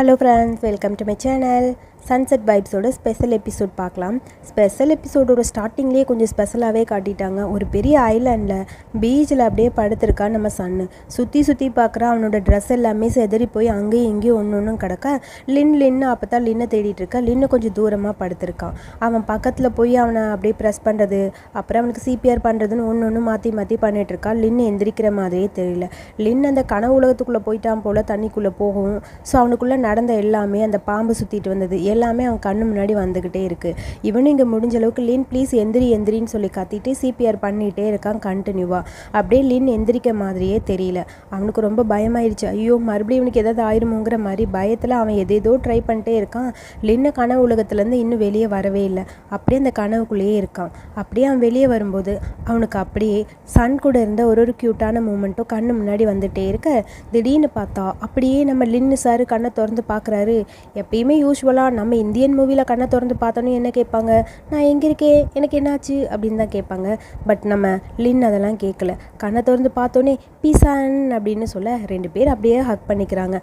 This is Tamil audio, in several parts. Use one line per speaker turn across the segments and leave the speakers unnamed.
Hello friends, welcome to my channel. Sunset வைப்ஸோட ஸ்பெஷல் எபிசோட் பார்க்கலாம். ஸ்பெஷல் எபிசோடோட ஸ்டார்டிங்லேயே கொஞ்சம் ஸ்பெஷலாகவே காட்டிட்டாங்க. ஒரு பெரிய ஐலாண்டில் பீச்சில் அப்படியே படுத்திருக்கான் நம்ம சன்னு. சுற்றி பார்க்குறான். அவனோட ட்ரெஸ் எல்லாமே செதறி போய் அங்கேயும் இங்கேயும் ஒன்று கிடக்க. லின்னு அப்போ தான் லின்னை தேடிட்டு இருக்கா. லின்னு கொஞ்சம் தூரமாக படுத்திருக்கான். அவன் பக்கத்தில் போய் அவனை அப்படியே ப்ரெஸ் பண்ணுறது, அப்புறம் அவனுக்கு சிபிஆர் பண்ணுறதுன்னு ஒன்று மாற்றி பண்ணிகிட்டு இருக்கான். லின்னு எந்திரிக்கிற மாதிரியே தெரியல. லின் அந்த கனவு உலகத்துக்குள்ளே போயிட்டான் போல், தண்ணிக்குள்ளே போகும். ஸோ அவனுக்குள்ளே நடந்த எல்லாமே, அந்த பாம்பு சுற்றிட்டு வந்தது எல்லாமே அவன் கண்ணு முன்னாடி வந்துக்கிட்டே இருக்குது. இவனும் இங்கே முடிஞ்ச அளவுக்கு லின் ப்ளீஸ் எந்திரின்னு சொல்லி கத்திட்டு சிபிஆர் பண்ணிகிட்டே இருக்கான் கண்டினியூவாக. அப்படியே லின் எந்திரிக்க மாதிரியே தெரியல. அவனுக்கு ரொம்ப பயமாயிருச்சு. ஐயோ மறுபடியும் இவனுக்கு ஏதாவது ஆயிருமோங்கிற மாதிரி பயத்தில் அவன் எதேதோ ட்ரை பண்ணிட்டே இருக்கான். லின்னு கனவு உலகத்துலேருந்து இன்னும் வெளியே வரவே இல்லை. அப்படியே அந்த கனவுக்குள்ளேயே இருக்கான். அப்படியே அவன் வெளியே வரும்போது அவனுக்கு அப்படியே சன் கூட இருந்த ஒரு க்யூட்டான மூமெண்ட்டும் கண்ணு முன்னாடி வந்துகிட்டே இருக்க. திடீர்னு பார்த்தா அப்படியே நம்ம லின்னு சார் கண்ணை திறந்து பார்க்குறாரு. எப்பயுமே யூஸ்வலாக நம்ம இந்தியன் மூவியில் கண்ணை திறந்து பார்த்தோன்னே என்ன கேட்பாங்க, நான் எங்கே இருக்கேன், எனக்கு என்னாச்சு அப்படின்னு தான் கேட்பாங்க. பட் நம்ம லின் அதெல்லாம் கேட்கல. கண்ணை திறந்து பார்த்தோன்னே பீசான் அப்படின்னு சொல்ல 2 பேர் அப்படியே ஹக் பண்ணிக்கிறாங்க.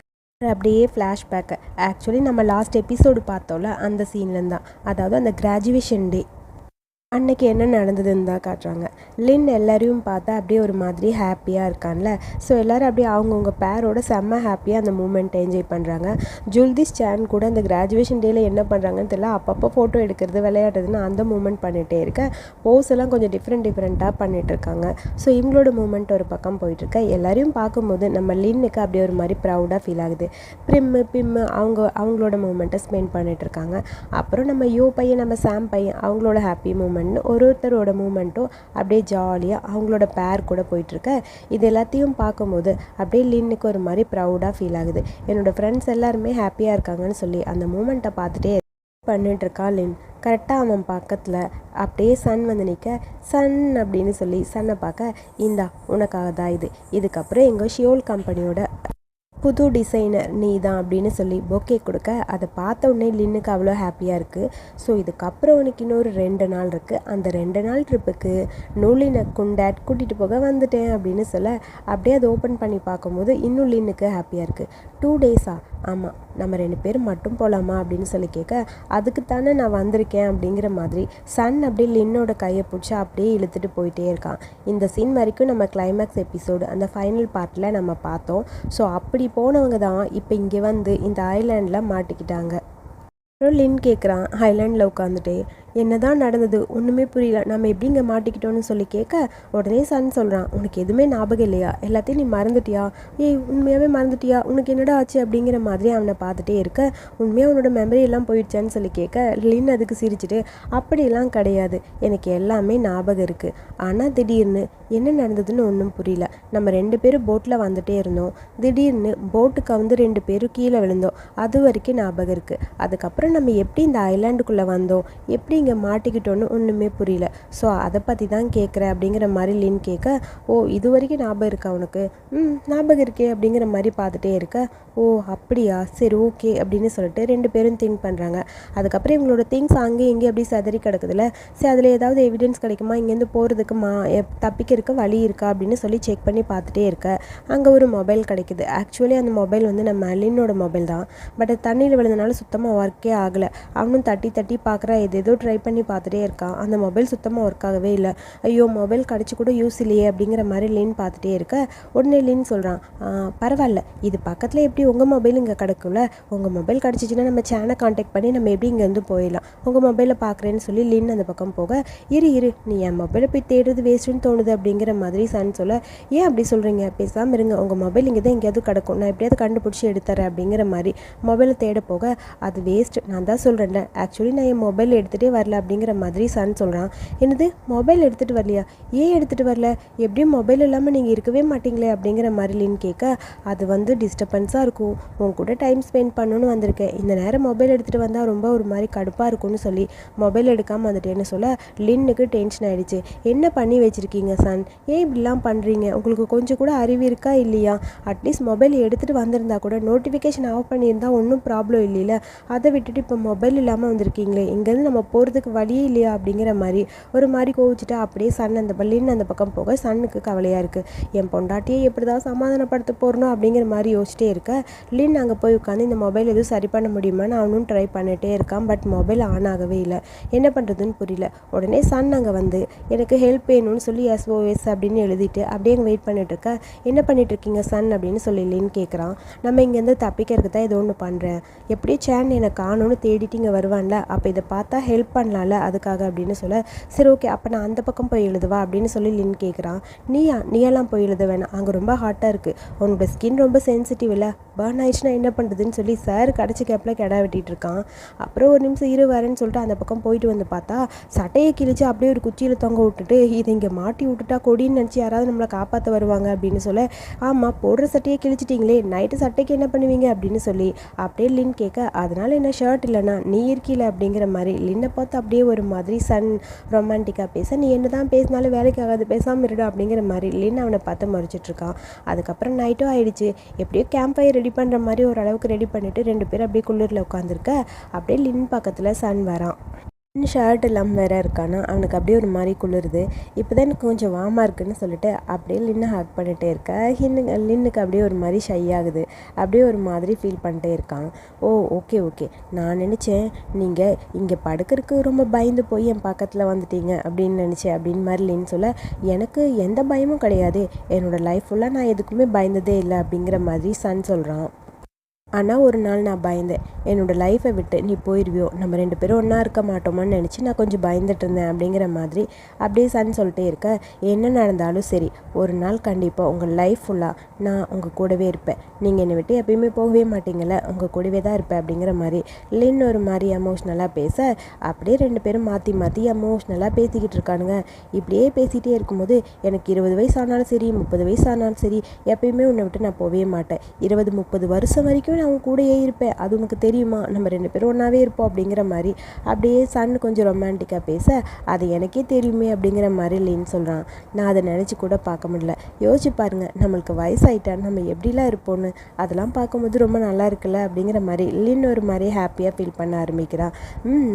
அப்படியே ஃப்ளாஷ்பேக்கு ஆக்சுவலி நம்ம லாஸ்ட் எபிசோடு பார்த்தோம்ல, அந்த சீன்லேருந்து தான். அதாவது அந்த கிராஜுவேஷன் டே அன்னைக்கு என்ன நடந்ததுன்னு தான் காட்டுறாங்க. லின் எல்லாரையும் பார்த்தா அப்படியே ஒரு மாதிரி ஹாப்பியாக இருக்கான்ல. ஸோ எல்லோரும் அப்படியே அவங்கவுங்க பேரோட செம்ம ஹாப்பியாக அந்த மூமெண்ட்டை என்ஜாய் பண்ணுறாங்க. ஜுல்திஸ் சேன் கூட அந்த கிராஜுவேஷன் டேயில் என்ன பண்ணுறாங்கன்னு தெரியல, அப்பப்போ ஃபோட்டோ எடுக்கிறது விளையாடுறதுன்னு அந்த மூமெண்ட் பண்ணிகிட்டே இருக்கேன். போஸ் எல்லாம் கொஞ்சம் டிஃப்ரெண்ட்டாக பண்ணிகிட்ருக்காங்க. ஸோ இவங்களோட மூமெண்ட் ஒரு பக்கம் போயிட்டுருக்க. எல்லாரையும் பார்க்கும்போது நம்ம லின்னுக்கு அப்படியே ஒரு மாதிரி ப்ரௌடாக ஃபீல் ஆகுது. பிம்மு அவங்களோட மூமெண்ட்டை ஸ்பெண்ட் பண்ணிகிட்ருக்காங்க. அப்புறம் நம்ம பையன், நம்ம சாம் பையன், அவங்களோட ஹாப்பி மூமெண்ட், ஒருத்தரோட மூமெண்ட்டும் அப்படியே ஜாலியாக அவங்களோட பேர் கூட போயிட்டுருக்க. இது எல்லாத்தையும் பார்க்கும்போது அப்படியே லின்னுக்கு ஒரு மாதிரி ப்ரௌடாக ஃபீல் ஆகுது. என்னோடய ஃப்ரெண்ட்ஸ் எல்லாருமே ஹாப்பியாக இருக்காங்கன்னு சொல்லி அந்த மூமெண்ட்டை பார்த்துட்டே பண்ணிட்டுருக்கா லின். கரெக்டாக அவன் பக்கத்தில் அப்படியே சன் வந்து நிற்க. சன் அப்படின்னு சொல்லி சன்னை பார்க்க, இந்தா உனக்காக தான் இதுக்கப்புறம் எங்கள் ஷியோல் கம்பெனியோட புது டிசைனர் நீ தான் அப்படின்னு சொல்லி பொக்கே கொடுக்க. அதை பார்த்த உடனே லின்னுக்கு அவ்வளோ ஹாப்பியாக இருக்குது. ஸோ இதுக்கப்புறம் உனக்கு இன்னொரு 2 நாள் இருக்குது. அந்த 2 நாள் ட்ரிப்புக்கு நூலினை குண்டாட் கூட்டிகிட்டு போக வந்துட்டேன் அப்படின்னு சொல்ல, அப்படியே அதை ஓப்பன் பண்ணி பார்க்கும்போது இன்னும் லின்னுக்கு ஹாப்பியாக இருக்குது. 2 டேஸா? ஆமாம், நம்ம 2 பேரும் மட்டும் போகலாமா அப்படின்னு சொல்லி கேட்க, அதுக்கு தானே நான் வந்திருக்கேன் அப்படிங்கிற மாதிரி சன் அப்படியே லின்னோட கையை பிடிச்சி அப்படியே இழுத்துட்டு போயிட்டே இருக்கான். இந்த சீன் வரைக்கும் நம்ம கிளைமேக்ஸ் எபிசோடு அந்த ஃபைனல் பார்ட்டில் நம்ம பார்த்தோம். ஸோ அப்படி போனவங்க தான் இப்போ இங்கே வந்து இந்த ஐலாண்டில் மாட்டிக்கிட்டாங்க. அப்புறம் லின் கேட்குறான் ஐலாண்டில் உட்காந்துட்டே, என்ன தான் நடந்தது ஒன்றுமே புரியல, நம்ம எப்படி இங்கே மாட்டிக்கிட்டோன்னு சொல்லி கேட்க, உடனே சன் சொல்கிறான், உனக்கு எதுவுமே ஞாபகம் இல்லையா, எல்லாத்தையும் நீ மறந்துட்டியா, உண்மையாகவே மறந்துட்டியா, உனக்கு என்னடா ஆச்சு அப்படிங்கிற மாதிரி அவனை பார்த்துட்டே இருக்க. உண்மையாக உன்னோட மெமரி எல்லாம் போயிடுச்சான்னு சொல்லி கேட்க, லின் அதுக்கு சிரிச்சுட்டு, அப்படிலாம் கிடையாது, எனக்கு எல்லாமே ஞாபகம் இருக்குது. ஆனால் திடீர்னு என்ன நடந்ததுன்னு ஒன்றும் புரியல. நம்ம 2 பேரும் போட்டில் வந்துட்டே இருந்தோம். திடீர்னு போட்டுக்கு வந்து 2 பேரும் கீழே விழுந்தோம். அது வரைக்கும் ஞாபகம் இருக்குது. அதுக்கப்புறம் நம்ம எப்படி இந்த ஐலாண்டுக்குள்ளே வந்தோம், எப்படி இங்கே மாட்டிக்கிட்டோன்னு ஒன்றுமே புரியல. ஸோ அதை பற்றி தான் கேட்குறேன் அப்படிங்கிற மாதிரி லின் கேட்க, ஓ இது வரைக்கும் ஞாபகம் இருக்கா உனக்கு? ஞாபகம் இருக்கே அப்படிங்கிற மாதிரி பார்த்துட்டே இருக்க. ஓ அப்படியா, சரி ஓகே அப்படின்னு சொல்லிட்டு 2 பேரும் திங்க் பண்ணுறாங்க. அதுக்கப்புறம் இவங்களோட திங்ஸ் அங்கேயும் இங்கேயும் அப்படி சதறி கிடக்குதுல. சரி அதில் ஏதாவது எவிடன்ஸ் கிடைக்குமா, இங்கேருந்து போகிறதுக்கு தப்பிக்கிறதுக்கு வழி இருக்கா அப்படின்னு சொல்லி செக் பண்ணி பார்த்துட்டே இருக்க. அங்கே ஒரு மொபைல் கிடைக்குது. ஆக்சுவலி அந்த மொபைல் வந்து நம்ம லின்னோட மொபைல் தான். பட் அது தண்ணியில் விழுந்தனால சுத்தமாக ஒர்க்கே ஆகலை. அவனும் தட்டி பார்க்குறா, ஏதோ ட்ரை பண்ணி பார்த்துட்டே இருக்கான். அந்த மொபைல் சுத்தமாக ஒர்க் ஆகவே இல்லை. ஐயோ மொபைல் கிடச்சி கூட யூஸ் இல்லையே அப்படிங்கிற மாதிரி லின் பார்த்துட்டே இருக்க. உடனே லின் சொல்கிறான், பரவாயில்ல, இது பக்கத்தில் எப்படி உங்கள் மொபைல் இங்கே கிடக்கும்ல, உங்கள் மொபைல் கிடச்சிச்சின்னா நம்ம சேனலை கான்டாக்ட் பண்ணி நம்ம எப்படி இங்கேருந்து போயிடலாம், உங்கள் மொபைலை பார்க்குறேன்னு சொல்லி லின் அந்த பக்கம் போக, இரு நீ என் மொபைலை போய் தேடுறது வேஸ்ட்டுன்னு தோணுது அப்படிங்கிற மாதிரி சன் சொல்ல, ஏன் அப்படி சொல்கிறீங்க, பேசாமல் இருங்க, உங்கள் மொபைல் இங்கே தான் எங்கேயாவது கிடக்கும், நான் எப்படியாவது கண்டுபிடிச்சி எடுத்துறேன் அப்படிங்கிற மாதிரி மொபைலை தேட போக, அது வேஸ்ட், நான் தான் சொல்கிறேன்ல, ஆக்சுவலி நான் என் மொபைல் எடுத்துகிட்டே வரல அப்படிங்கிற மாதிரி சன் சொல்கிறான். என்னது மொபைல் எடுத்துகிட்டு வரலையா, ஏன் எடுத்துகிட்டு வரல, எப்படியும் மொபைல் இல்லாமல் நீங்கள் இருக்கவே மாட்டீங்களே அப்படிங்கிற மாதிரி லின் கேட்க, அது வந்து டிஸ்டர்பன்ஸாக இருக்கும், உன் கூட டைம் ஸ்பெண்ட் பண்ணணும்னு வந்திருக்கேன், இந்த நேரம் மொபைல் எடுத்துகிட்டு வந்தால் ரொம்ப ஒரு மாதிரி கடுப்பாக இருக்கும்னு சொல்லி மொபைல் எடுக்காமல் வந்துட்டேன்னு சொல்ல, லின்னுக்கு டென்ஷன் ஆகிடுச்சு. என்ன பண்ணி வச்சுருக்கீங்க சன், ஏன் இப்படிலாம் பண்ணுறீங்க, உங்களுக்கு கொஞ்சம் கூட அறிவு இருக்கா இல்லையா, அட்லீஸ்ட் மொபைல் எடுத்துகிட்டு வந்திருந்தா கூட நோட்டிஃபிகேஷன் ஆஃப் பண்ணியிருந்தால் ஒன்றும் ப்ராப்ளம் இல்லைல்ல, அதை விட்டுட்டு இப்போ மொபைல் இல்லாமல் வந்திருக்கீங்களே, இங்கேருந்து நம்ம போகிற போகிறதுக்கு வழியே இல்லையா அப்படிங்கிற மாதிரி ஒரு மாதிரி கோவிச்சுட்டு அப்படியே சன் லின் அந்த பக்கம் போக சன்னுக்கு கவலையாக இருக்குது. என் பொண்டாட்டியை எப்படி தான் சமாதானப்படுத்த போகிறணும் அப்படிங்கிற மாதிரி யோசிச்சிட்டே இருக்க லின் அங்கே போய் உட்காந்து இந்த மொபைல் எதுவும் சரி பண்ண முடியுமான்னு அவனும் ட்ரை பண்ணிகிட்டே இருக்கான். பட் மொபைல் ஆன் ஆகவே இல்லை. என்ன பண்ணுறதுன்னு புரியல. உடனே சன் அங்கே வந்து எனக்கு ஹெல்ப் வேணும்னு சொல்லி SOS அப்படின்னு எழுதிட்டு அப்படியே அங்கே வெயிட் பண்ணிட்டு இருக்க. என்ன பண்ணிட்டு இருக்கீங்க சன் அப்படின்னு சொல்லி லின் கேட்குறான். நம்ம இங்கேருந்து தப்பிக்கிறதுக்கு தான் ஏதோ ஒன்று பண்ணுறேன். எப்படியும் சேன் என்னை காணும்னு தேடிட்டு இங்கே வருவான்ல, அப்போ இதை பார்த்தா ஹெல்ப் பண்ணலாம்ல அதுக்காக அப்படின்னு சொல்ல, சரி ஓகே அப்போ நான் அந்த பக்கம் போய் எழுதுவா அப்படின்னு சொல்லி லின் கேட்குறான். நீயெல்லாம் போய் எழுத வேணாம், அங்கே ரொம்ப ஹாட்டாக இருக்குது, உன்னோட ஸ்கின் ரொம்ப சென்சிட்டிவ் இல்லை, பர்ன் ஆயிடுச்சுன்னா என்ன பண்ணுறதுன்னு சொல்லி சார் கடைச்சி கேப்பில் கிடா வெட்டிட்டு இருக்கான். அப்புறம் ஒரு நிமிஷம் வரேன்னு சொல்லிட்டு அந்த பக்கம் போயிட்டு வந்து பார்த்தா சட்டையை கிழிச்சு அப்படியே ஒரு குச்சியில் தொங்க விட்டுட்டு இதை இங்கே மாட்டி விட்டுட்டா கொடின்னு நினச்சி யாராவது நம்மளை காப்பாற்ற வருவாங்க அப்படின்னு சொல்ல, ஆமாம் போடுற சட்டையை கிழிச்சிட்டிங்களே நைட்டு சட்டைக்கு என்ன பண்ணுவீங்க அப்படின்னு சொல்லி அப்படியே லின் கேட்க, அதனால என்ன ஷர்ட் இல்லைனா நீ இருக்கீல அப்படிங்கிற மாதிரி லின்னை பார்த்து அப்படியே ஒரு மாதிரி சன் ரொமான்டிக்காக பேச, நீ என்ன தான் பேசினாலும் வேலைக்கு ஆகாது பேசாமல் இருடா அப்படிங்கிற மாதிரி லின் அவனை பார்த்து மறைச்சிட்ருக்கான். அதுக்கப்புறம் நைட்டும் ஆயிடுச்சு. எப்படியோ கேம்ப் ஃபயர் ரெடி பண்ணுற மாதிரி ஓரளவுக்கு ரெடி பண்ணிவிட்டு 2 பேர் அப்படியே குளிரில் உட்காந்துருக்க அப்படியே லின் பக்கத்தில் சன் வரான். ஷர்ட் இல்லாமல் வேறு இருக்கானா, அவனுக்கு அப்படியே ஒரு மாதிரி குளிருது. இப்போ தான் எனக்கு கொஞ்சம் வார்மாக இருக்குன்னு சொல்லிட்டு அப்படியே லின்னை ஹக் பண்ணிகிட்டே இருக்க. லின்னுக்கு அப்படியே ஒரு மாதிரி ஷை ஆகுது. அப்படியே ஒரு மாதிரி ஃபீல் பண்ணிட்டே இருக்கான். ஓ ஓகே நான் நினச்சேன் நீங்கள் இங்கே படுக்கிறதுக்கு ரொம்ப பயந்து போய் என் பக்கத்தில் வந்துட்டீங்க அப்படின்னு நினச்சேன் அப்படின்னு மாதிரி லின் சொல்ல, எனக்கு எந்த பயமும் கிடையாது, என்னோடய லைஃப் ஃபுல்லாக நான் எதுக்குமே பயந்ததே இல்லை அப்படிங்கிற மாதிரி சன் சொல்கிறான். ஆனால் ஒரு நாள் நான் பயந்தேன், என்னோடய லைஃப்பை விட்டு நீ போயிடுவியோ, நம்ம 2 பேரும் ஒன்றா இருக்க மாட்டோமான்னு நினச்சி நான் கொஞ்சம் பயந்துட்டு இருந்தேன் அப்படிங்கிற மாதிரி அப்படியே சன் சொல்லிட்டே இருக்க. என்ன நடந்தாலும் சரி, ஒரு நாள் கண்டிப்பாக உங்கள் லைஃப் ஃபுல்லாக நான் உங்கள் கூடவே இருப்பேன், நீங்கள் என்னை விட்டு எப்பயுமே போகவே மாட்டீங்கள்ல, உங்கள் கூடவே தான் இருப்பேன் அப்படிங்கிற மாதிரி லின் ஒரு மாதிரி எமோஷ்னலாக பேச, அப்படியே 2 பேரும் மாற்றி எமோஷ்னலாக பேசிக்கிட்டு இருக்கானுங்க. இப்படியே பேசிகிட்டே இருக்கும்போது எனக்கு 20 வயசு ஆனாலும் சரி 30 வயசு ஆனாலும் சரி எப்பயுமே உன்னை விட்டு நான் போகவே மாட்டேன், 20-30 வருஷம் வரைக்கும் நான் அவன் கூடயே இருப்பேன், அது உனக்கு தெரியுமா, நம்ம 2 பேரும் ஒன்றாவே இருப்போம் அப்படிங்கிற மாதிரி அப்படியே சன் கொஞ்சம் ரொமான்டிக்காக பேச, அது எனக்கே தெரியுமே அப்படிங்கிற மாதிரி லின் சொல்கிறான். நான் அதை நினச்சி கூட பார்க்க முடியல. யோசிச்சு பாருங்கள், நம்மளுக்கு வயசாயிட்டா நம்ம எப்படிலாம் இருப்போன்னு, அதெல்லாம் பார்க்கும்போது ரொம்ப நல்லா இருக்குல்ல அப்படிங்கிற மாதிரி லின் ஒரு மாதிரி ஹாப்பியாக ஃபீல் பண்ண ஆரம்பிக்கிறான்.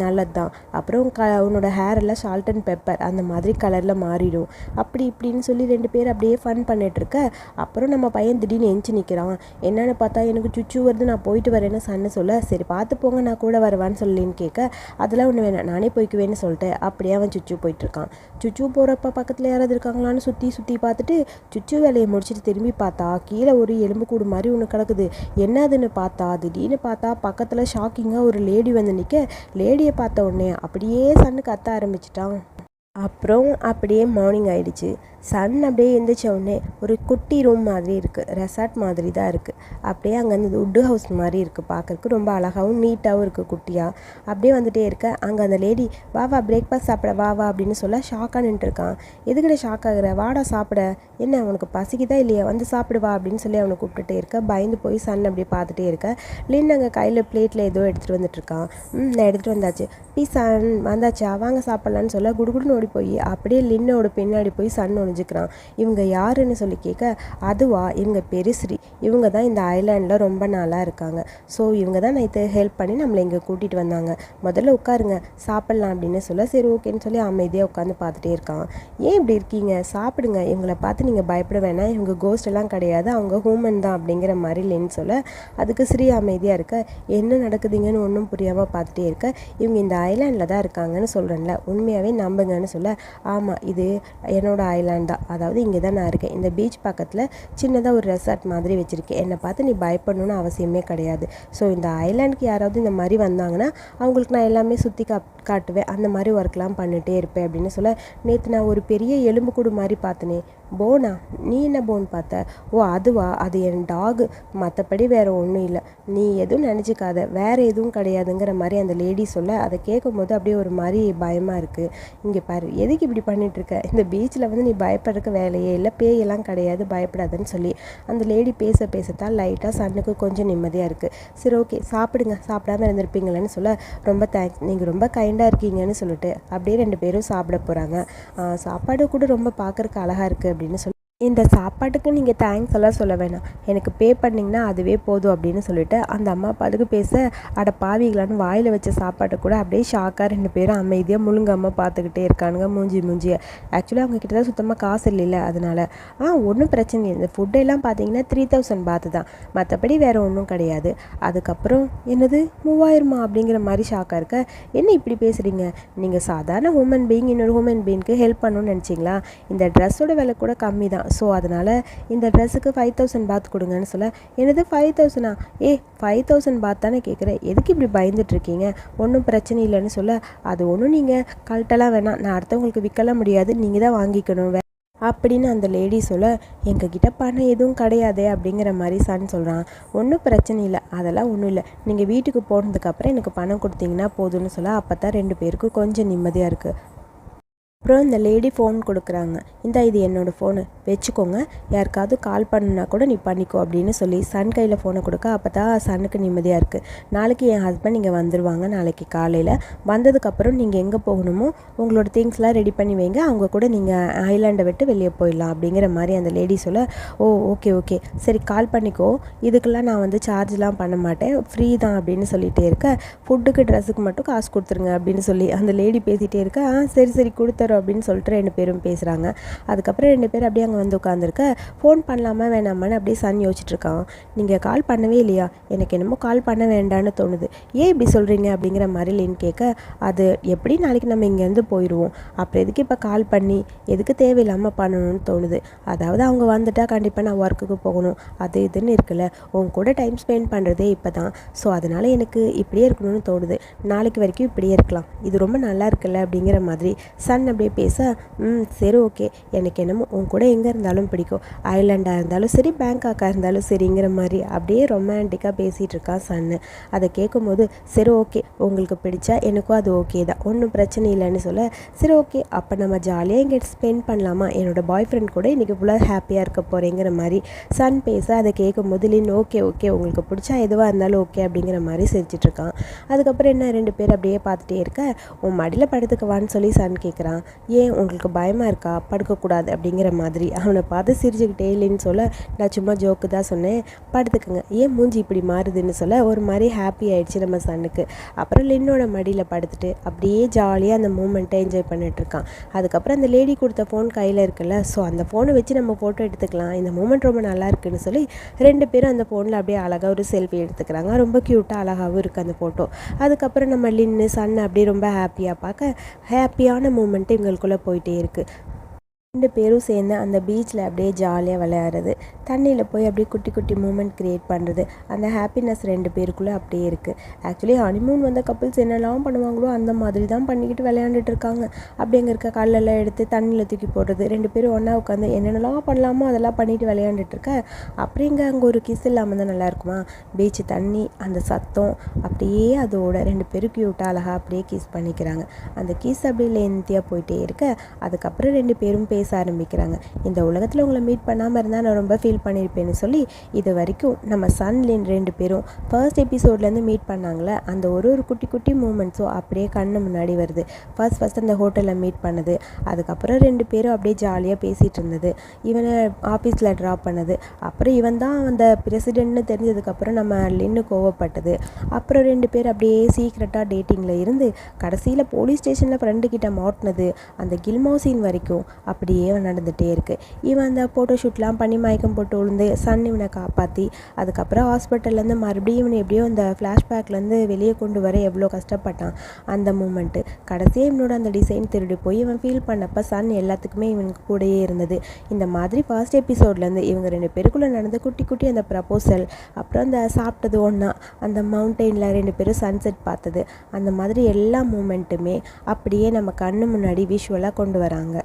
நல்லது தான். அப்புறம் உன்னோட ஹேர் எல்லாம் சால்ட் அண்ட் பெப்பர் அந்த மாதிரி கலரில் மாறிடும் அப்படி இப்படின்னு சொல்லி 2 பேர் அப்படியே ஃபன் பண்ணிகிட்ருக்க. அப்புறம் நம்ம பையன் திடீர்னு எஞ்சி நிற்கிறான். என்னென்னு பார்த்தா எனக்கு சுச்சு வருது, நான் போயிட்டு வரேன்னு சன்னு சொல்ல, சரி பார்த்து போங்க நான் கூட வருவான்னு சொல்லின்னு கேட்க, அதெல்லாம் ஒன்று வேணாம் நானே போய்க்குவேன்னு சொல்லிட்டு அப்படியே அவன் சுச்சு போயிட்டுருக்கான். சுச்சு போகிறப்ப பக்கத்தில் யாராவது இருக்காங்களான்னு சுற்றி பார்த்துட்டு சுச்சு வேலையை முடிச்சுட்டு திரும்பி பார்த்தா கீழே ஒரு எலும்பு கூடு மாதிரி ஒன்று கிடக்குது. என்னதுன்னு பார்த்தா திடீர்னு பார்த்தா பக்கத்தில் ஷாக்கிங்காக ஒரு லேடி வந்து நிற்க, லேடியை பார்த்த உடனே அப்படியே சன்னு கத்த ஆரம்பிச்சிட்டான். அப்புறம் அப்படியே மார்னிங் ஆயிடுச்சு. சன் அப்படியே எழுந்திரிச்ச உடனே ஒரு குட்டி ரூம் மாதிரி இருக்குது, ரெசார்ட் மாதிரி தான் இருக்குது. அப்படியே அங்கே அந்த உட்டு ஹவுஸ் மாதிரி இருக்குது, பார்க்குறக்கு ரொம்ப அழகாகவும் நீட்டாகவும் இருக்குது குட்டியாக. அப்படியே வந்துகிட்டே இருக்க அங்கே அந்த லேடி வா பிரேக்ஃபாஸ்ட் சாப்பிட வா அப்படின்னு சொல்ல ஷாக்காக நின்றுருக்கான். எதுக்கிட்ட ஷாக் ஆகுற, வாடா சாப்பிட, என்ன உனக்கு பசிக்குதா இல்லையா, வந்து சாப்பிடுவா அப்படின்னு சொல்லி அவனை கூப்பிட்டுட்டே இருக்க. பயந்து போய் சன் அப்படியே பார்த்துட்டே இருக்க. லின் அங்கே கையில் பிளேட்டில் ஏதோ எடுத்துகிட்டு வந்துட்டுருக்கான். நான் எடுத்துகிட்டு வந்தாச்சு, சன் வந்தாச்சா வாங்க சாப்பிட்லான்னு சொல்ல குடுகுடுன்னு ஓடி போய் அப்படியே லின்னோட பின்னாடி போய் சன் ஒழிஞ்சிக்கிறான். இவங்க யாருன்னு சொல்லி கேட்க, அதுவா இவங்க பெருஸ்ரீ, இவங்க தான் இந்த ஐலாண்டில் ரொம்ப நாளாக இருக்காங்க. ஸோ இவங்க தான் நைட்டு ஹெல்ப் பண்ணி நம்மளை இங்கே கூட்டிகிட்டு வந்தாங்க, முதல்ல உட்காருங்க சாப்பிட்லாம் அப்படின்னு சொல்ல, சரி ஓகேன்னு சொல்லி அமைதியாக உட்காந்து பார்த்துட்டே இருக்கான். ஏன் இப்படி இருக்கீங்க, சாப்பிடுங்க, இவங்களை பார்த்து நீங்கள் பயப்பட வேணாம், இவங்க கோஸ்ட் எல்லாம் கிடையாது, அவங்க ஹூமன் தான் அப்படிங்கிற மாதிரி லின் சொல்ல, அதுக்கு ஸ்ரீ அமைதியாக இருக்க, என்ன நடக்குதுங்கன்னு ஒன்றும் புரியாமல் பார்த்துட்டே இருக்க, இவங்க இந்த ஐலாண்டில் தான் இருக்காங்கன்னு சொல்கிறேன்ல, உண்மையாகவே நம்புங்கன்னு சொல்ல, ஆமாம் இது என்னோடய ஐலாண்ட் தான், அதாவது இங்கே தான் நான் இருக்கேன், இந்த பீச் பக்கத்தில் சின்னதாக ஒரு ரெசார்ட் மாதிரி வச்சுருக்கேன், என்னை பார்த்து நீ பயப்படணும்னு அவசியமே கிடையாது. ஸோ இந்த ஐலாண்டுக்கு யாராவது இந்த மாதிரி வந்தாங்கன்னா அவங்களுக்கு நான் எல்லாமே சுற்றி காட்டுவேன், அந்த மாதிரி ஒர்க்லாம் பண்ணிகிட்டே இருப்பேன் அப்படின்னு சொல்ல, நேற்று நான் ஒரு பெரிய எலும்பு கூடு மாதிரி பார்த்தனே, போனா, நீ என்ன போன் பார்த்த, ஓ அதுவா, அது என் டாகு, மற்றபடி வேறு ஒன்றும் இல்லை, நீ எதுவும் நினச்சிக்காத, வேறு எதுவும் கிடையாதுங்கிற மாதிரி அந்த லேடி சொல்ல, அதை கேட்கும்போது அப்படியே ஒரு மாதிரி பயமாக இருக்குது. இங்கே பாரு, எதுக்கு இப்படி பண்ணிகிட்ருக்க, இந்த பீச்சில் வந்து நீ பயப்படுறதுக்கு வேலையே இல்லை, பேயெல்லாம் கிடையாது, பயப்படாதுன்னு சொல்லி அந்த லேடி பேசத்தான் லைட்டாக சன்னுக்கு கொஞ்சம் நிம்மதியாக இருக்குது. சரி ஓகே சாப்பிடுங்க, சாப்பிடாமல் இருந்திருப்பீங்களேன்னு சொல்ல, ரொம்ப தேங்க்ஸ், நீங்கள் ரொம்ப கைண்டாக இருக்கீங்கன்னு சொல்லிட்டு அப்படியே 2 பேரும் சாப்பிட போகிறாங்க. சாப்பாடு கூட ரொம்ப பார்க்குறக்கு அழகாக இருக்குது அப்படின்னு சொல்லி இந்த சாப்பாட்டுக்கு நீங்கள் தேங்க்ஸ் எல்லாம் சொல்ல வேணாம், எனக்கு பே பண்ணிங்கன்னா அதுவே போதும் அப்படின்னு சொல்லிட்டு அந்த அம்மா பாட்டுக்கு பேச, அட பாவிகளான்னு வாயில் வச்ச சாப்பாட்டை கூட அப்படியே ஷாக்காக 2 பேரும் அமைதியாக முழுங்காமல் பார்த்துக்கிட்டே இருக்கானுங்க மூஞ்சியை. ஆக்சுவலி அவங்க கிட்ட தான் சுத்தமாக காசு இல்லைல்ல, அதனால் ஒன்றும் பிரச்சனை இல்லை. இந்த ஃபுட்டெல்லாம் பார்த்தீங்கன்னா 3000 பாத்து தான், மற்றபடி வேறு ஒன்றும் கிடையாது. அதுக்கப்புறம் என்னது 3000 அப்படிங்கிற மாதிரி ஷாக்காக இருக்க. என்ன இப்படி பேசுகிறீங்க, நீங்கள் சாதாரண ஹியூமன் பீயிங் இன்னொரு ஹியூமன் பீயிங்க்கு ஹெல்ப் பண்ணணும்னு நினச்சிங்களா? இந்த ட்ரெஸ்ஸோட விலை கூட கம்மி தான், ஸோ அதனால் இந்த ட்ரெஸ்ஸுக்கு 5000 பாத் கொடுங்கன்னு சொல்ல, என்னது 5000? 5000 பாத் தானே கேட்குறேன், எதுக்கு இப்படி பயந்துட்டுருக்கீங்க, ஒன்றும் பிரச்சனை இல்லைன்னு சொல்ல, அது ஒன்றும் நீங்கள் கழட்டலாம் வேணாம், நான் அடுத்தவங்களுக்கு விற்கலாம் முடியாது, நீங்கள் தான் வாங்கிக்கணும் அப்படின்னு அந்த லேடி சொல்ல, எங்ககிட்ட பணம் எதுவும் கிடையாதே அப்படிங்கிற மாதிரி சன் சொல்கிறான். ஒன்றும் பிரச்சனை இல்லை, அதெல்லாம் ஒன்றும் இல்லை, நீங்கள் வீட்டுக்கு போனதுக்கப்புறம் எனக்கு பணம் கொடுத்தீங்கன்னா போதும்னு சொல்ல, அப்போ தான் 2 பேருக்கும் கொஞ்சம் நிம்மதியாக இருக்குது. அப்புறம் இந்த லேடி ஃபோன் கொடுக்குறாங்க. இது என்னோடய ஃபோனு வச்சுக்கோங்க, யாருக்காவது கால் பண்ணுனா கூட நீ பண்ணிக்கோ அப்படின்னு சொல்லி சன் கையில் ஃபோனை கொடுக்க, அப்போ தான் சன்னுக்கு நிம்மதியாக இருக்குது. நாளைக்கு என் ஹஸ்பண்ட் இங்கே வந்துடுவாங்க, நாளைக்கு காலையில் வந்ததுக்கப்புறம் நீங்கள் எங்கே போகணுமோ உங்களோட திங்ஸ்லாம் ரெடி பண்ணி வைங்க, அவங்க கூட நீங்கள் ஐலாண்டை விட்டு வெளியே போயிடலாம் அப்படிங்கிற மாதிரி அந்த லேடி சொல்ல, ஓகே சரி கால் பண்ணிக்கோ, இதுக்கெல்லாம் நான் சார்ஜ்லாம் பண்ண மாட்டேன், ஃப்ரீ தான் அப்படின்னு சொல்லிகிட்டே இருக்க, ஃபுட்டுக்கு ட்ரெஸ்ஸுக்கு மட்டும் காசு கொடுத்துருங்க அப்படின்னு சொல்லி அந்த லேடி பேசிகிட்டே இருக்க, சரி கொடுத்துறோம் அப்படின்னு சொல்லிட்டு 2 பேரும் பேசுகிறாங்க. அதுக்கப்புறம் 2 பேர் அப்படியே அங்கே உட்காந்துருக்க, ஃபோன் பண்ணலாமா வேணாமான்னு அப்படியே சன் யோசிச்சுட்ருக்கான். நீங்கள் கால் பண்ணவே இல்லையா, எனக்கு என்னமோ கால் பண்ண வேண்டான்னு தோணுது, ஏன் இப்படி சொல்கிறீங்க அப்படிங்கிற மாதிரி லின் கேட்க, அது எப்படி நாளைக்கு நம்ம இங்கேருந்து போயிடுவோம், அப்புறம் எதுக்கு இப்போ கால் பண்ணி எதுக்கு தேவையில்லாமல் பண்ணணும்னு தோணுது, அதாவது அவங்க வந்துட்டால் கண்டிப்பாக நான் ஒர்க்குக்கு போகணும், அது இதுன்னு இருக்குல்ல, உங்க கூட டைம் ஸ்பெண்ட் பண்ணுறதே இப்போ தான், ஸோ அதனால் எனக்கு இப்படியே இருக்கணும்னு தோணுது, நாளைக்கு வரைக்கும் இப்படியே இருக்கலாம், இது ரொம்ப நல்லா இருக்குல்ல அப்படிங்கிற மாதிரி சன் அப்படியே பேச, சரி ஓகே, எனக்கு என்னமோ உன் கூட எங்கே இருந்தாலும் பிடிக்கும், ஐலாண்டாக இருந்தாலும் சரி பேங்காக்காக இருந்தாலும் சரிங்கிற மாதிரி அப்படியே ரொமான்டிக்காக பேசிகிட்டு இருக்கான் சன்னு. அதை கேட்கும்போது, சரி ஓகே உங்களுக்கு பிடிச்சா எனக்கும் அது ஓகே தான், ஒன்றும் பிரச்சனை இல்லைன்னு சொல்ல, சரி ஓகே அப்போ நம்ம ஜாலியாக இங்கே ஸ்பெண்ட் பண்ணலாமா, என்னோடய பாய் ஃப்ரெண்ட் கூட இன்றைக்கி ஃபுல்லாக ஹாப்பியாக இருக்க போகிறேங்கிற மாதிரி சன் பேச, அதை கேட்கும்போது லின் ஓகே உங்களுக்கு பிடிச்சா எதுவாக இருந்தாலும் ஓகே அப்படிங்கிற மாதிரி சிரிச்சிட்ருக்கான். அதுக்கப்புறம் என்ன 2 பேர் அப்படியே பார்த்துட்டே இருக்க, உன் மடியில் படுத்துக்குவான்னு சொல்லி சன் கேட்குறான். ஏன் உங்களுக்கு பயமாக இருக்கா, படுக்கக்கூடாது அப்படிங்கிற மாதிரி அவனை பார்த்து சிரிச்சுக்கிட்டே இல்லைன்னு சொல்ல, நான் சும்மா ஜோக்கு தான் சொன்னேன், படுத்துக்குங்க, ஏன் மூஞ்சி இப்படி மாறுதுன்னு சொல்ல, ஒரு மாதிரி ஹாப்பி ஆயிடுச்சு நம்ம சன்னுக்கு. அப்புறம் லின்னோட மடியில் படுத்துட்டு அப்படியே ஜாலியாக அந்த மூமெண்ட்டை என்ஜாய் பண்ணிட்டுருக்கான். அதுக்கப்புறம் அந்த லேடி கொடுத்த ஃபோன் கையில் இருக்குல்ல, ஸோ அந்த ஃபோனை வச்சு நம்ம ஃபோட்டோ எடுத்துக்கலாம், இந்த மூமெண்ட் ரொம்ப நல்லா இருக்குன்னு சொல்லி 2 பேரும் அந்த ஃபோனில் அப்படியே அழகாக ஒரு செல்ஃபி எடுத்துக்கிறாங்க. ரொம்ப க்யூட்டாக அழகாகவும் இருக்குது அந்த ஃபோட்டோ. அதுக்கப்புறம் நம்ம லின்னு சன் அப்படியே ரொம்ப ஹாப்பியாக பார்க்க, ஹாப்பியான மூமெண்ட்டு இவங்களுக்குள்ளே போயிட்டே இருக்குது. 2 பேரும் சேர்ந்து அந்த பீச்சில் அப்படியே ஜாலியாக விளையாடுறது, தண்ணியில் போய் அப்படியே குட்டி குட்டி மூமெண்ட் க்ரியேட் பண்ணுறது, அந்த ஹாப்பினஸ் 2 பேருக்குள்ளே அப்படியே இருக்குது. ஆக்சுவலி ஹனிமூன் வந்த கப்புள்ஸ் என்னெல்லாம் பண்ணுவாங்களோ அந்த மாதிரி தான் பண்ணிக்கிட்டு விளையாண்டுட்டு இருக்காங்க. அப்படி அங்கே இருக்க கல்லெல்லாம் எடுத்து தண்ணியில் தூக்கி போடுறது, 2 பேரும் ஒன்றா உட்காந்து என்னென்னலாம் பண்ணலாமோ அதெல்லாம் பண்ணிட்டு விளையாண்டுட்டு இருக்க, அப்படிங்க அங்கே ஒரு கிஸ் இல்லாமல் தான் நல்லாயிருக்குமா, பீச்சு தண்ணி அந்த சத்தம் அப்படியே அதோட 2 பேரும் க்யூட்டாக அழகாக அப்படியே கிஸ் பண்ணிக்கிறாங்க. அந்த கிஸ் அப்படியே லென்த்தியாக போயிட்டே இருக்க, அதுக்கப்புறம் 2 பேரும் பேச ஆரம்பிக்கிறாங்க. இந்த உலகத்தில் உங்களை மீட் பண்ணாமல் இருந்தால் நான் ரொம்ப ஃபீல் பண்ணியிருப்பேன்னு சொல்லி, இது வரைக்கும் நம்ம சன் லின் 2 பேரும் ஃபர்ஸ்ட் எபிசோட்லேருந்து மீட் பண்ணாங்களே அந்த ஒரு குட்டி குட்டி மூமெண்ட்ஸும் அப்படியே கண்ணு முன்னாடி வருது. ஃபர்ஸ்ட் அந்த ஹோட்டலில் மீட் பண்ணது, அதுக்கப்புறம் 2 பேரும் அப்படியே ஜாலியாக பேசிகிட்டு இருந்தது, இவனை ஆஃபீஸில் ட்ராப் பண்ணது, அப்புறம் இவன் தான் அந்த பிரசிடென்ட்னு தெரிஞ்சதுக்கப்புறம் நம்ம லின்னு கோவப்பட்டது, அப்புறம் 2 பேர் அப்படியே சீக்ரெட்டாக டேட்டிங்கில் இருந்து கடைசியில் போலீஸ் ஸ்டேஷனில் ஃப்ரெண்டுக்கிட்ட மாட்டினது, அந்த கில்மோ சீன் வரைக்கும் அப்படியே நடந்துகிட்டே இருக்குது. இவன் அந்த ஃபோட்டோஷூட்லாம் பண்ணி மயக்கம் போட்டு விழுந்து சன் இவனை காப்பாற்றி, அதுக்கப்புறம் ஹாஸ்பிட்டல்லேருந்து மறுபடியும் இவனை எப்படியோ அந்த ஃப்ளாஷ்பேக்லேருந்து வெளியே கொண்டு வர எவ்வளோ கஷ்டப்பட்டான் அந்த மூமெண்ட்டு. கடைசியாக இவனோட அந்த டிசைன் திருடி போய் இவன் ஃபீல் பண்ணப்போ சன் எல்லாத்துக்குமே இவனுக்கு கூடயே இருந்தது. இந்த மாதிரி ஃபர்ஸ்ட் எபிசோட்லேருந்து இவங்க 2 பேருக்குள்ளே நடந்த குட்டி குட்டி அந்த ப்ரப்போசல், அப்புறம் அந்த சாப்பிட்டது ஒன்றா, அந்த மவுண்டெயினில் 2 பேரும் சன்செட் பார்த்தது, அந்த மாதிரி எல்லா மூமெண்ட்டுமே அப்படியே நம்ம கண்ணு முன்னாடி விஷுவலாக கொண்டு வராங்க.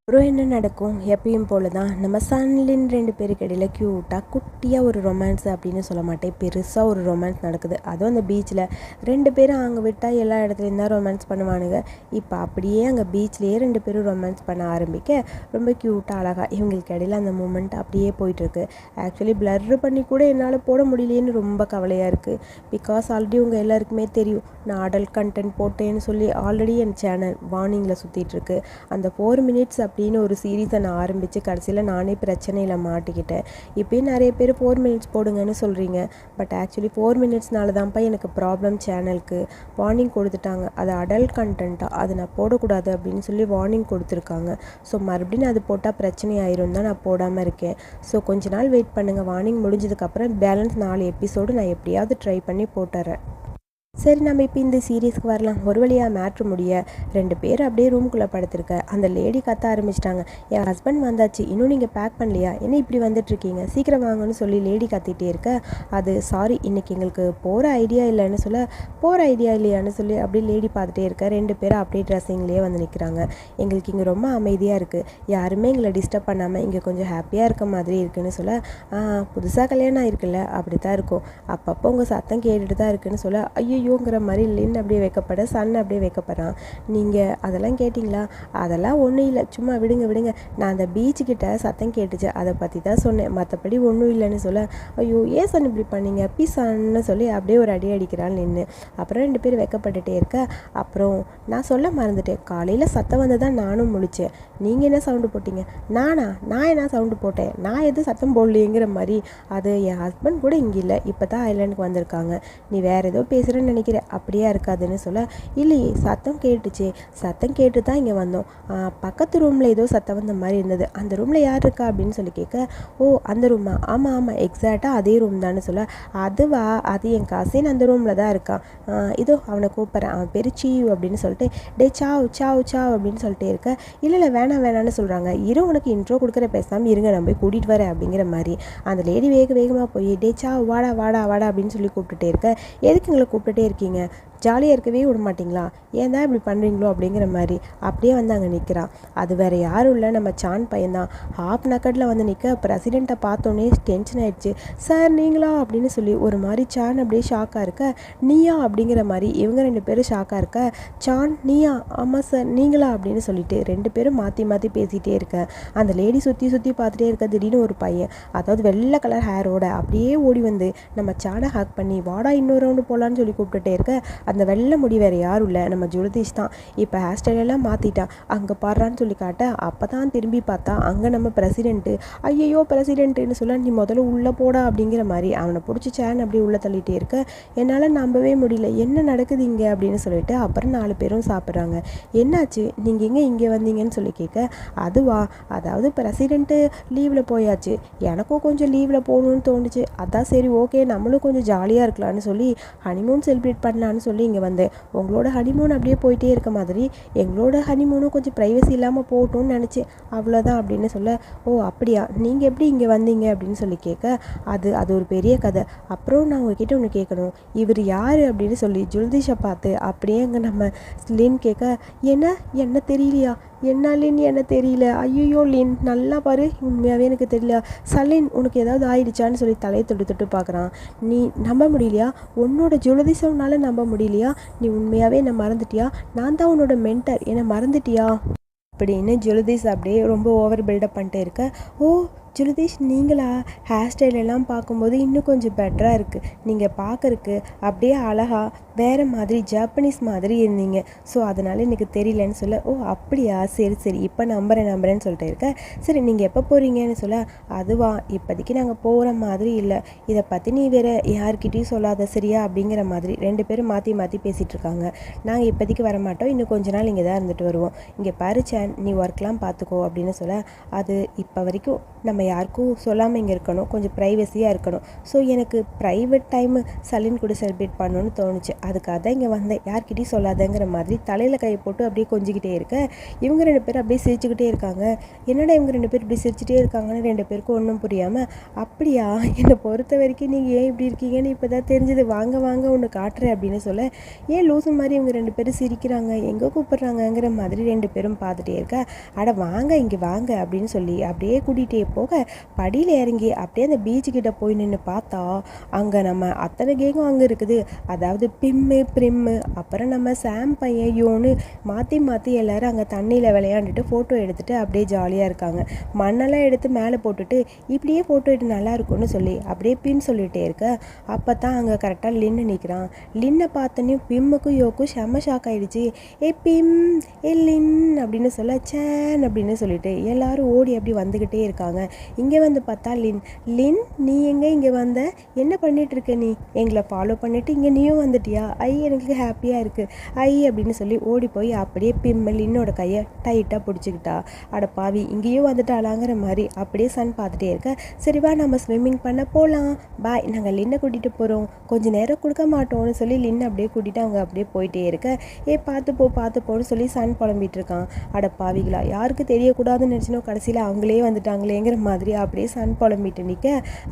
அப்புறம் என்ன நடக்கும், எப்பயும் போல தான் நம்ம சன்லின் 2 பேருக்கு இடையில் க்யூட்டாக குட்டியாக ஒரு ரொமான்ஸ் அப்படின்னு சொல்ல மாட்டேன், பெருசாக ஒரு ரொமான்ஸ் நடக்குது. அதுவும் அந்த பீச்சில் 2 பேரும் அங்கே விட்டால் எல்லா இடத்துலையும் தான் ரொமான்ஸ் பண்ணுவானுங்க. இப்போ அப்படியே அங்கே பீச்லேயே 2 பேரும் ரொமான்ஸ் பண்ண ஆரம்பிக்க ரொம்ப க்யூட்டாக அழகாக இவங்களுக்கு இடையில அந்த மூமெண்ட் அப்படியே போயிட்டுருக்கு. ஆக்சுவலி பிளர் பண்ணி கூட என்னால் போட முடியலேன்னு ரொம்ப கவலையாக இருக்குது. பிகாஸ் ஆல்ரெடி உங்கள் எல்லாருக்குமே தெரியும் நான் அடல்ட் கண்டென்ட் போட்டேன்னு சொல்லி ஆல்ரெடி என் சேனல் வார்னிங்கில் சுற்றிட்டுருக்கு. அந்த 4 மினிட்ஸ் அப்படின்னு ஒரு சீரீஸை நான் ஆரம்பித்து கடைசியில் நானே பிரச்சனையில் மாட்டிக்கிட்டேன். இப்போயும் நிறைய பேர் 4 மினிட்ஸ் போடுங்கன்னு சொல்கிறீங்க. பட் ஆக்சுவலி 4 மினிட்ஸ்னால தான்ப்பா எனக்கு ப்ராப்ளம். சேனலுக்கு வார்னிங் கொடுத்துட்டாங்க. அது அடல்ட் கண்டென்ட்டாக அது நான் போடக்கூடாது அப்படின்னு சொல்லி வார்னிங் கொடுத்துருக்காங்க. ஸோ மறுபடியும் அது போட்டால் பிரச்சனை ஆயிரும் தான் நான் போடாமல் இருக்கேன். ஸோ கொஞ்ச நாள் வெயிட் பண்ணுங்கள். வார்னிங் முடிஞ்சதுக்கப்புறம் பேலன்ஸ் 4 எபிசோடு நான் எப்படியாவது ட்ரை பண்ணி போட்டுறேன். சரி, நம்ம இப்போ இந்த சீரியஸ்க்கு வரலாம். ஒரு வழியாக மேட்ரு முடிய 2 பேர் அப்படியே ரூம்குள்ளே படுத்திருக்க அந்த லேடி கத்த ஆரம்பிச்சிட்டாங்க. என் ஹஸ்பண்ட் வந்தாச்சு, இன்னும் நீங்கள் பேக் பண்ணலையா, என்ன இப்படி வந்துட்டுருக்கீங்க, சீக்கிரம் வாங்கன்னு சொல்லி லேடி கத்திகிட்டே இருக்க, அது சாரி இன்றைக்கி எங்களுக்கு போகிற ஐடியா இல்லைன்னு சொல்ல, போகிற ஐடியா இல்லையான்னு சொல்லி அப்படியே லேடி பார்த்துட்டே இருக்க. 2 பேரும் அப்படியே ட்ரெஸ்ஸிங்லேயே வந்து நிற்கிறாங்க. எங்களுக்கு இங்கே ரொம்ப அமைதியாக இருக்குது, யாருமே எங்களை டிஸ்டர்ப் பண்ணாமல் இங்கே கொஞ்சம் ஹாப்பியாக இருக்க மாதிரி இருக்குன்னு சொல்ல, புதுசாக கல்யாணம் ஆயிருக்குல்ல அப்படி தான் இருக்கும், அப்பப்போ உங்கள் சத்தம் கேட்டுட்டு தான் இருக்குன்னு சொல்ல, ஐயோங்கிற மாதிரி லின் அப்படியே வைக்கப்பட சன் அப்படியே வைக்கப்படுறான். நீங்கள் அதெல்லாம் கேட்டிங்களா, அதெல்லாம் ஒன்றும் இல்லை, சும்மா விடுங்க விடுங்க, நான் அந்த பீச்சுக்கிட்ட சத்தம் கேட்டுச்சு அதை பற்றி தான் சொன்னேன், மற்றபடி ஒன்றும் இல்லைன்னு சொல்ல, ஐயோ ஏன் சன் இப்படி பண்ணீங்க பீஸான்னு சொல்லி அப்படியே ஒரு அடி அடிக்கிறான் நின்று. அப்புறம் 2 பேர் வைக்கப்பட்டுட்டே இருக்க. அப்புறம் நான் சொல்ல மறந்துட்டேன், காலையில் சத்தம் வந்து தான் நானும் முழித்தேன், நீங்கள் என்ன சவுண்டு போட்டீங்க, நான் என்ன சவுண்டு போட்டேன், நான் எதுவும் சத்தம் போடலையேங்கிற மாதிரி. அது என் ஹஸ்பண்ட் கூட இங்கே இல்லை, இப்போ தான் ஐலாண்டுக்கு வந்திருக்காங்க, நீ வேறு ஏதோ பேசுகிறேன்னு நினைக்கிறேன், அப்படியே இருக்காதுன்னு சொல்ல, இல்லையே சத்தம் கேட்டுச்சு, சத்தம் கேட்டு தான் இங்கே வந்தோம், பக்கத்து ரூமில் ஏதோ சத்தம் வந்த மாதிரி இருந்தது, அந்த ரூமில் யார் இருக்கா அப்படின்னு சொல்லி கேட்க, ஓ அந்த ரூமா, ஆமாம் எக்ஸாக்டாக அதே ரூம் தான்னு சொல்ல, அதுவா அது என் கசின் அந்த ரூமில் தான் இருக்கான், இதோ அவனை கூப்பிட்றேன், அவன் பேர் சீவ் அப்படின்னு சொல்லிட்டு, டே சாவ் சாவ் சாவ் அப்படின்னு சொல்லிட்டே இருக்க, இல்லை வேணான்னு சொல்கிறாங்க, உனக்கு இன்ட்ரோ கொடுக்குற பேசாமல் இருங்க, நான் போய் கூட்டிகிட்டு வரேன் அப்படிங்கிற மாதிரி. அந்த லேடி வேகமாக போய் டே சாவ் வாடா வாடா வாடா அப்படின்னு சொல்லி கூப்பிட்டுட்டே இருக்க, எதுக்கு எங்களை கூப்பிட்டுட்டே இருக்கீங்க, ஜாலியாக இருக்கவே விட மாட்டிங்களா, ஏன் தான் இப்படி பண்ணுறீங்களோ அப்படிங்கிற மாதிரி அப்படியே வந்து அங்கே நிற்கிறான். அது வேறு யாரும் இல்லை, நம்ம சான் பையன்தான். ஹாஃப் நக்கட்டில் வந்து நிற்க பிரசிடெண்ட்டை பார்த்தோன்னே டென்ஷன் ஆகிடுச்சு. சார் நீங்களா அப்படின்னு சொல்லி ஒரு மாதிரி சான் அப்படியே ஷாக்காக இருக்க, நீயா அப்படிங்கிற மாதிரி இவங்க 2 பேரும் ஷாக்காக இருக்க, சான் நீயா, ஆமாம் சார் நீங்களா அப்படின்னு சொல்லிட்டு 2 பேரும் மாற்றி மாற்றி பேசிகிட்டே இருக்க. அந்த லேடி சுற்றி பார்த்துட்டே இருக்க. திடீர்னு ஒரு பையன், அதாவது வெள்ளை கலர் ஹேரோட அப்படியே ஓடி வந்து நம்ம சானை ஹேக் பண்ணி வாடா இன்னொரு ரவுண்டு போகலான்னு சொல்லி கூப்பிட்டுட்டே இருக்க. அந்த வெள்ளை முடி வேறு யாரும் இல்லை, நம்ம ஜுலதீஷ் தான். இப்போ ஹேர் ஸ்டைலெல்லாம் மாற்றிட்டா, அங்கே பாடுறான்னு சொல்லி காட்ட, அப்போ தான் திரும்பி பார்த்தா அங்கே நம்ம பிரசிடெண்ட்டு. ஐயோ பிரசிடெண்ட்டுன்னு சொல்ல, நீ முதல்ல உள்ளே போடா அப்படிங்கிற மாதிரி அவனை பிடிச்சி சேன் அப்படியே உள்ளே தள்ளிகிட்டே இருக்க. என்னால் நம்பவே முடியல, என்ன நடக்குது இங்கே அப்படின்னு சொல்லிட்டு. அப்புறம் 4 பேரும் சாப்பிட்றாங்க. என்னாச்சு நீங்கள் எங்கே இங்கே வந்தீங்கன்னு சொல்லி கேட்க, அதுவா அதாவது பிரசிடெண்ட்டு லீவில் போயாச்சு, எனக்கும் கொஞ்சம் லீவில் போகணுன்னு தோணுச்சு, அதான் சரி ஓகே நம்மளும் கொஞ்சம் ஜாலியாக இருக்கலான்னு சொல்லி ஹனிமூன் செலிப்ரேட் பண்ணலான்னு சொல்லி இங்கே வந்தேன். உங்களோட ஹனிமூன் அப்படியே போயிட்டே இருக்க மாதிரி எங்களோட ஹனிமூனும் கொஞ்சம் ப்ரைவசி இல்லாமல் போகட்டும்னு நினச்சேன், அவ்வளோதான் அப்படின்னு சொல்ல, ஓ அப்படியா நீங்கள் எப்படி இங்கே வந்தீங்க அப்படின்னு சொல்லி கேட்க, அது ஒரு பெரிய கதை. அப்புறம் நான் உங்ககிட்ட ஒன்று கேட்கணும், இவர் யார் அப்படின்னு சொல்லி ஜுல்திஷை பார்த்து அப்படியே அங்கே நம்ம லின் கேட்க, என்ன தெரியலையா, என்ன லின் என்ன தெரியல, ஐயோ லின் நல்லா பாரு உண்மையாகவே எனக்கு தெரியல, சலின் உனக்கு ஏதாவது ஆயிடுச்சான்னு சொல்லி தலையை தொட்டு பார்க்குறான். நீ நம்ப முடியலையா, உன்னோட ஜுலதிசம்னால நம்ப முடியலையா, நீ உண்மையாகவே என்னை மறந்துட்டியா, நான் தான் உன்னோட மென்டர், என்னை மறந்துட்டியா அப்படின்னு ஜுலதீஷ் அப்படியே ரொம்ப ஓவர் பில்டப் பண்ணிட்டு இருக்க. ஓ ஜுலதீஷ் நீங்களா, ஹேர் ஸ்டைலெல்லாம் பார்க்கும்போது இன்னும் கொஞ்சம் பெட்டராக இருக்குது, நீங்கள் பார்க்குறக்கு அப்படியே அழகாக வேறு மாதிரி ஜாப்பனீஸ் மாதிரி இருந்தீங்க, ஸோ அதனால் எனக்கு தெரியலன்னு சொல்ல, ஓ அப்படியா சரி இப்போ நம்புறேன்னு சொல்லிட்டு இருக்கேன். சரி நீங்கள் எப்போ போகிறீங்கன்னு சொல்ல, அதுவா இப்போதைக்கு நாங்கள் போகிற மாதிரி இல்லை, இதை பற்றி நீ வேறு யார்கிட்டையும் சொல்லாத சரியா அப்படிங்கிற மாதிரி 2 பேரும் மாற்றி பேசிகிட்டு இருக்காங்க. நாங்கள் இப்போதைக்கு வரமாட்டோம், இன்னும் கொஞ்ச நாள் இங்கே தான் இருந்துட்டு வருவோம், இங்கே பாரு சேன் நீ ஒர்க்லாம் பார்த்துக்கோ அப்படின்னு சொல்ல, அது இப்போ வரைக்கும் நம்ம யாருக்கும் சொல்லாமல் இங்கே இருக்கணும், கொஞ்சம் ப்ரைவசியாக இருக்கணும், ஸோ எனக்கு ப்ரைவேட் டைமு சலின் கூட செலிப்ரேட் பண்ணணும்னு தோணுச்சு, அதுக்காக தான் இங்கே வந்தேன், யார்கிட்டையும் சொல்லாதங்கிற மாதிரி தலையில் கையை போட்டு அப்படியே கொஞ்சிக்கிட்டே இருக்க. இவங்க 2 பேரும் அப்படியே சிரிச்சுக்கிட்டே இருக்காங்க. என்னடா இவங்க 2 பேர் இப்படி சிரிச்சுட்டே இருக்காங்கன்னு 2 பேருக்கும் ஒன்றும் புரியாமல், அப்படியா என்னை பொறுத்த வரைக்கும் நீங்கள் ஏன் இப்படி இருக்கீங்கன்னு இப்போ தான் தெரிஞ்சது, வாங்க ஒன்று காட்டுறேன் அப்படின்னு சொல்ல, ஏன் லூசு மாதிரி இவங்க 2 பேரும் சிரிக்கிறாங்க, எங்கே கூப்பிட்றாங்கங்கிற மாதிரி 2 பேரும் பார்த்துட்டே இருக்க. அட வாங்க இங்கே வாங்க அப்படின்னு சொல்லி அப்படியே கூட்டிகிட்டே போக, படியில் இறங்கி அப்படியே அந்த பீச்சுக்கிட்ட போய் நின்று பார்த்தா அங்கே நம்ம அத்தனை கேங்கும் அங்கே இருக்குது, அதாவது பிம்மு பிரிம்மு அப்புறம் நம்ம சாம் பையன் யோன்னு மாற்றி மாற்றி எல்லோரும் அங்கே தண்ணியில் விளையாண்டுட்டு ஃபோட்டோ எடுத்துகிட்டு அப்படியே ஜாலியாக இருக்காங்க. மண்ணெல்லாம் எடுத்து மேலே போட்டுட்டு இப்படியே ஃபோட்டோ எடுத்து நல்லா இருக்கும்னு சொல்லி அப்படியே பின் சொல்லிகிட்டே இருக்க அப்போ தான் அங்கே கரெக்டாக லின்னு நிற்கிறான். லின்னை பார்த்தோன்னே பிம்முக்கும் யோக்கும் செம்ம ஷாக் ஆகிடுச்சு. ஏ பிம் ஏ லின் அப்படின்னு சொல்ல சேன் அப்படின்னு சொல்லிட்டு எல்லாரும் ஓடி அப்படி வந்துக்கிட்டே இருக்காங்க. இங்கே வந்து பார்த்தா லின் லின் நீ எங்கே இங்கே வந்த, என்ன பண்ணிட்டு இருக்க, நீ எங்களை ஃபாலோ பண்ணிட்டு இங்கே நீயும் வந்துட்டியா, எனக்கு ஹாப்பியாக இருக்குது அப்படின்னு சொல்லி ஓடி போய் அப்படியே பிம் லின்னோட கையை டைட்டாக பிடிச்சிக்கிட்டா. அட பாவி இங்கேயும் வந்துட்டாளாங்கிற மாதிரி அப்படியே சன் பார்த்துட்டே இருக்க. சரிவா நம்ம ஸ்விம்மிங் பண்ண போகலாம், பாய், நாங்கள் லின்னை கூட்டிகிட்டு போகிறோம், கொஞ்சம் நேரம் கொடுக்க மாட்டோம்னு சொல்லி லின்னை அப்படியே கூட்டிகிட்டு அவங்க அப்படியே போயிட்டே இருக்க. பார்த்து போன்னு சொல்லி சன் புலம்பிட்டு இருக்கான். அட பாவிகளா, யாருக்கு தெரியக்கூடாதுன்னு நினச்சினோ கடைசியில் அவங்களே வந்துட்டாங்களேங்கிற மாதிரி அப்படியே சன் புலம்பிட்டு நிற்க.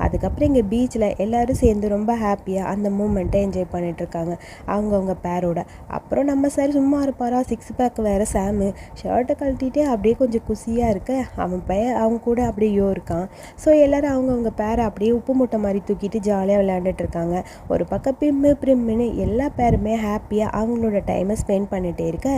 அதுக்கப்புறம் இங்கே பீச்சில் எல்லோரும் சேர்ந்து ரொம்ப ஹாப்பியாக அந்த மூமெண்ட்டை என்ஜாய் பண்ணிட்டு இருக்காங்க அவங்கவுங்க பேரோட. அப்புறம் நம்ம சார் சும்மா இருப்பாரா, 6 பேக் வேறு சாமு ஷர்ட்டை கழட்டிட்டு அப்படியே கொஞ்சம் குசியாக இருக்க. அவங்க கூட அப்படியே இருக்கான். ஸோ எல்லோரும் அவங்கவுங்க பேரை அப்படியே உப்பு மூட்டை மாதிரி தூக்கிட்டு ஜாலியாக விளையாண்டுட்டு இருக்காங்க. ஒரு பக்கம் பிம்மு பிரிம்முன்னு எல்லா பேருமே ஹாப்பியாக அவங்களோட டைமை ஸ்பெண்ட் பண்ணிகிட்டே இருக்க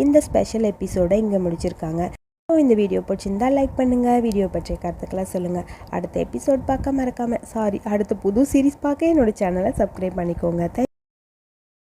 இந்த ஸ்பெஷல் எபிசோடை இங்கே முடிச்சிருக்காங்க. இந்த வீடியோ பிடிச்சிருந்தா லைக் பண்ணுங்கள், வீடியோ பற்றிய கருத்துக்கெல்லாம் சொல்லுங்கள். அடுத்த எபிசோட் பார்க்க மறக்காமல் அடுத்த புது சீரிஸ் பார்க்க என்னோடய சேனலை சப்ஸ்கிரைப் பண்ணிக்கோங்க.